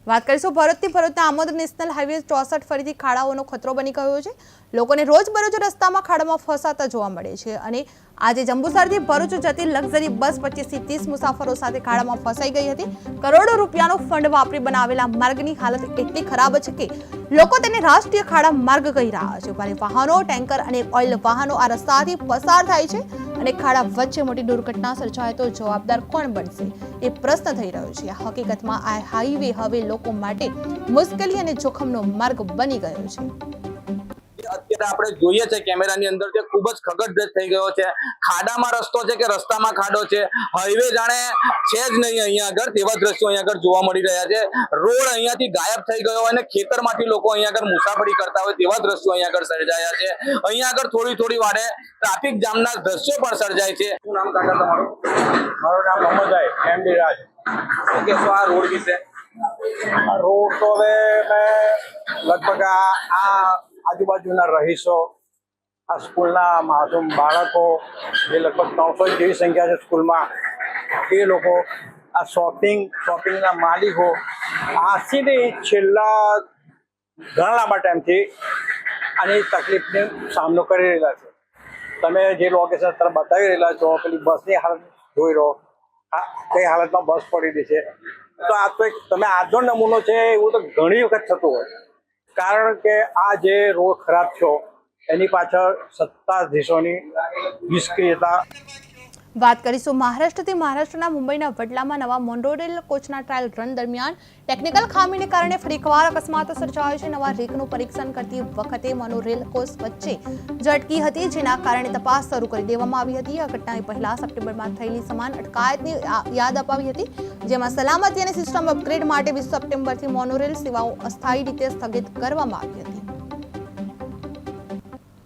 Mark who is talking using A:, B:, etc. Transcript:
A: વાત કરીશું ભરૂચથી. ભરૂચના આમોદ નેશનલ હાઈવે 64 ફરીથી ખાડાઓનો ખતરો બની ગયો છે. લોકોને રોજબરોજ રસ્તામાં ખાડામાં ફસાતા જોવા મળે છે અને આજે જંબુસરથી ભરૂચ જતી લક્ઝરી બસ 25 થી 30 મુસાફરો સાથે ખાડામાં ફસાઈ ગઈ હતી. કરોડો રૂપિયાનો ફંડ વાપરી બનાવેલા માર્ગની હાલત એટલી ખરાબ છે કે લોકો તેને રાષ્ટ્રીય ખાડા માર્ગ કહી રહ્યા છે. ભારે વાહનો, ટેન્કર અને ઓઇલ વાહનો આ રસ્તાથી પસાર થાય છે અને ખાડા વચ્ચે મોટી દુર્ઘટના સર્જાય તો જવાબદાર કોણ બનશે એ પ્રશ્ન થઈ રહ્યો છે. આ હકીકતમાં આ હાઈવે હવે લોકો માટે મુશ્કેલી અને જોખમનો માર્ગ બની ગયો છે.
B: અત્યારે આપણે જોઈએ છે કેમેરાની અંદર કે ખૂબ જ ખગડધજ થઈ ગયો છે. ખાડામાં રસ્તો છે કે રસ્તામાં ખાડો છે, હાઈવે જાણે છે જ નહીં અહીંયા આગળ, તેવા દ્રશ્યો અહીંયા આગળ જોવા મળી રહ્યા છે. રોડ અહીંયાથી ગાયબ થઈ ગયો અને ખેતરમાંથી લોકો અહીંયા આગળ મુસાફરી કરતા હોય તેવા દ્રશ્યો અહીંયા આગળ સર્જાયા છે. અહીંયા આગળ થોડી વારે ટ્રાફિક જામના દ્રશ્યો પણ સર્જાય છે. શું નામ કાકા તમારું?
C: મારું નામ મોહમ્મદ એમડી રાજ.
B: શું કહેશો આ રોડ વિશે?
C: આ રોડ તો હવે મેં લગભગ આ આજુબાજુના રહીશો, આ સ્કૂલના માસૂમ બાળકો જે લગભગ 300 જેવી સંખ્યા છે સ્કૂલમાં, એ લોકો, આ શોપિંગના માલિકો આજથી છેલ્લા ઘણા લાંબા ટાઈમથી આની તકલીફનો સામનો કરી રહેલા છે. તમે જે લોકેશન તરફ બતાવી રહેલા છો, પેલી બસની હાલત જોઈ રહો, કઈ હાલતમાં બસ પડી છે. તો આ તો એક તમે આજનો નમૂનો છે, એવું તો ઘણી વખત થતું હોય. કારણ કે આ જે રોડ ખરાબ છો એની પાછળ સત્તાધીશોની નિષ્ક્રિયતા.
A: વાત કરીશું મહારાષ્ટ્રથી. મહારાષ્ટ્રના મુંબઈના વડલામાં નવા મોનોરેલ કોચના ટ્રાયલ રન દરમિયાન ટેકનિકલ ખામીને કારણે ફરી એકવાર અકસ્માત સર્જાયો છે. નવા રેકનું પરીક્ષણ કરતી વખતે મોનોરેલ કોચ વચ્ચે ઝટકી હતી, જેના કારણે તપાસ શરૂ કરી દેવામાં આવી હતી. આ ઘટનાએ પહેલા સપ્ટેમ્બરમાં થયેલી સમાન અટકાયતની યાદ અપાવી હતી, જેમાં સલામતી અને સિસ્ટમ અપગ્રેડ માટે 20 સપ્ટેમ્બરથી મોનોરેલ સેવાઓ અસ્થાયી રીતે સ્થગિત કરવામાં આવી હતી.